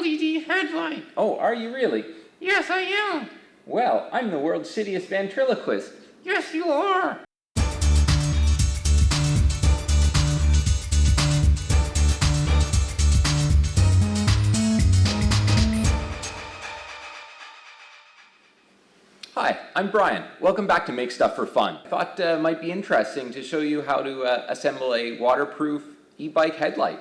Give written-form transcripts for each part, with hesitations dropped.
LED headlight. Oh, are you really? Yes, I am. Well, I'm the world's shittiest ventriloquist. Yes, you are. Hi, I'm Brian. Welcome back to Make Stuff for Fun. I thought it might be interesting to show you how to assemble a waterproof e-bike headlight.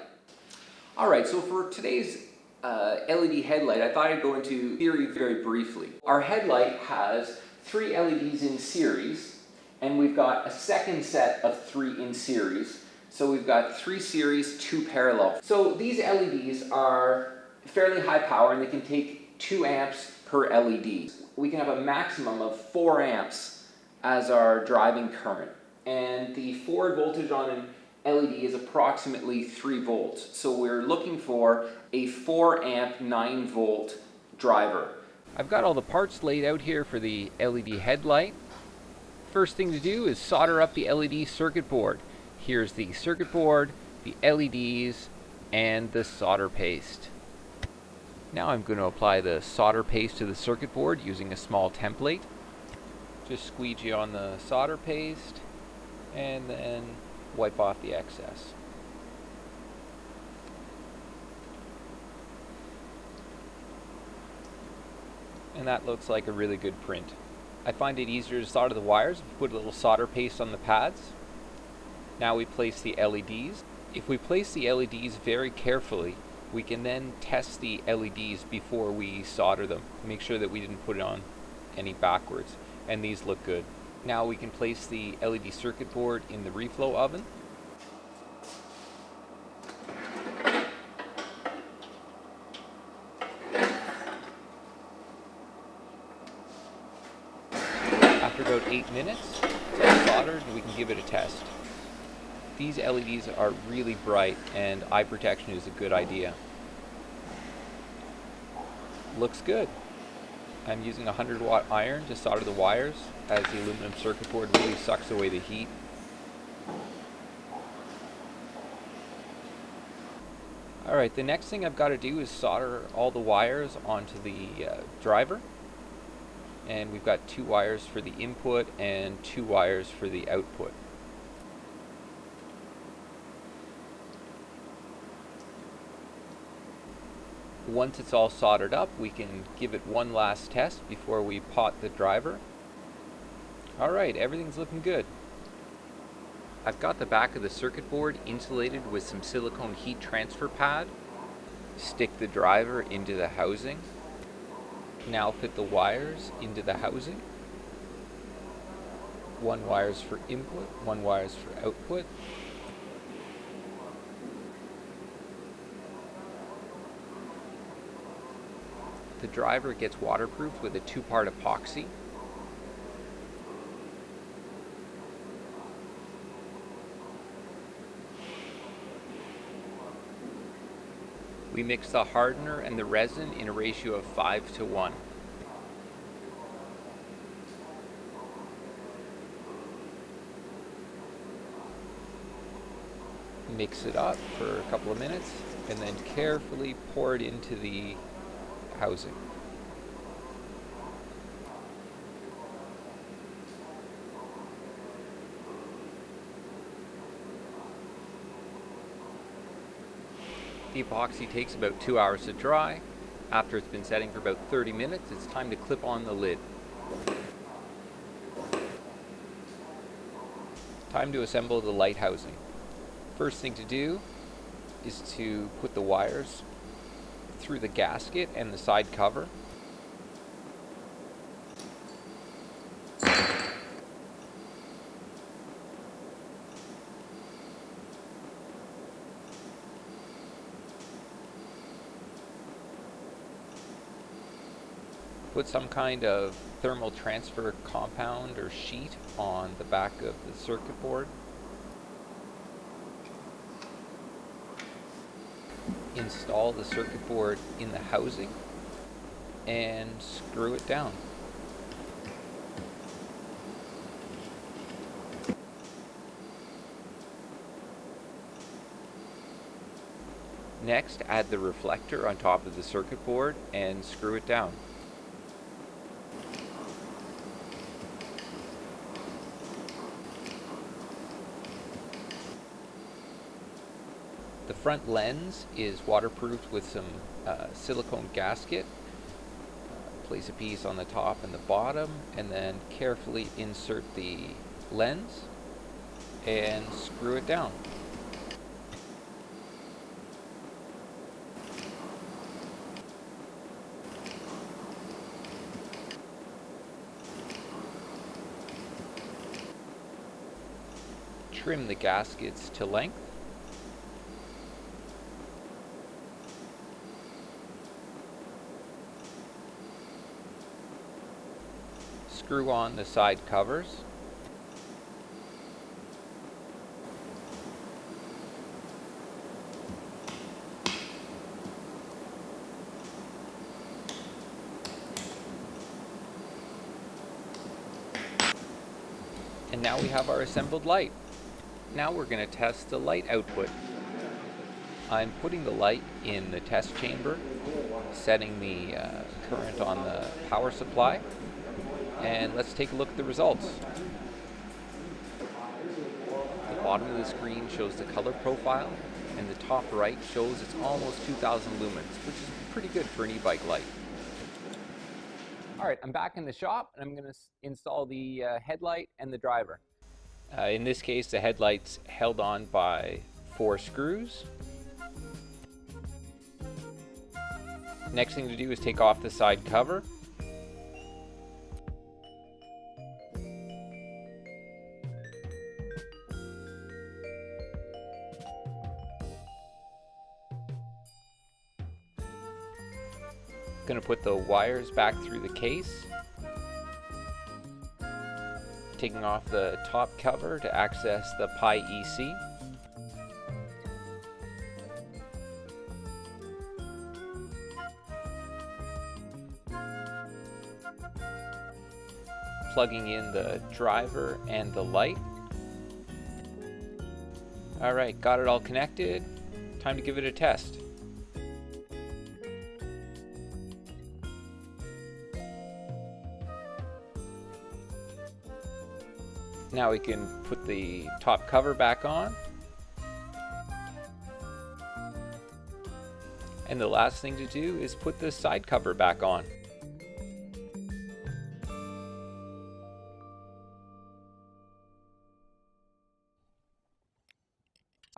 Alright, so for today's LED headlight, I thought I'd go into theory very briefly. Our headlight has 3 LEDs in series, and we've got a second set of 3 in series. So we've got 3 series, 2 parallel. So these LEDs are fairly high power, and they can take 2 amps per LED. We can have a maximum of 4 amps as our driving current, and the forward voltage on an LED is approximately 3 volts. So we're looking for a 4 amp 9 volt driver. I've got all the parts laid out here for the LED headlight. First thing to do is solder up the LED circuit board. Here's the circuit board, the LEDs, and the solder paste. Now I'm going to apply the solder paste to the circuit board using a small template. Just squeegee on the solder paste and then wipe off the excess. And that looks like a really good print. I find it easier to solder the wires if we put a little solder paste on the pads. Now we place the LEDs. If we place the LEDs very carefully, we can then test the LEDs before we solder them. Make sure that we didn't put it on any backwards. And these look good. Now we can place the LED circuit board in the reflow oven. After about 8 minutes, it's all soldered and we can give it a test. These LEDs are really bright and eye protection is a good idea. Looks good. I'm using a 100-watt iron to solder the wires as the aluminum circuit board really sucks away the heat. Alright, the next thing I've got to do is solder all the wires onto the driver. And we've got 2 wires for the input and 2 wires for the output. Once it's all soldered up, we can give it one last test before we pot the driver. Alright, everything's looking good. I've got the back of the circuit board insulated with some silicone heat transfer pad. Stick the driver into the housing. Now fit the wires into the housing. 1 wire's for input, 1 wire's for output. The driver gets waterproofed with a 2-part epoxy. We mix the hardener and the resin in a ratio of 5:1. Mix it up for a couple of minutes and then carefully pour it into the housing. The epoxy takes about 2 hours to dry. After it's been setting for about 30 minutes, it's time to clip on the lid. Time to assemble the light housing. First thing to do is to put the wires through the gasket and the side cover. Put some kind of thermal transfer compound or sheet on the back of the circuit board. Install the circuit board in the housing and screw it down. Next, add the reflector on top of the circuit board and screw it down. The front lens is waterproofed with some silicone gasket. Place a piece on the top and the bottom, and then carefully insert the lens and screw it down. Trim the gaskets to length. Screw on the side covers. And now we have our assembled light. Now we're going to test the light output. I'm putting the light in the test chamber, setting the current on the power supply, and let's take a look at the results. The bottom of the screen shows the color profile, and the top right shows it's almost 2,000 lumens, which is pretty good for an e-bike light. All right, I'm back in the shop, and I'm going to install the headlight and the driver. In this case, the headlight's held on by 4 screws. Next thing to do is take off the side cover. Going to put the wires back through the case. Taking off the top cover to access the Pi EC. Plugging in the driver and the light. All right, got it all connected. Time to give it a test. Now we can put the top cover back on. And the last thing to do is put the side cover back on.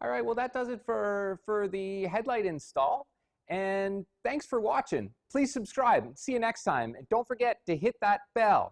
All right, well that does it for the headlight install. And thanks for watching. Please subscribe. See you next time. And don't forget to hit that bell.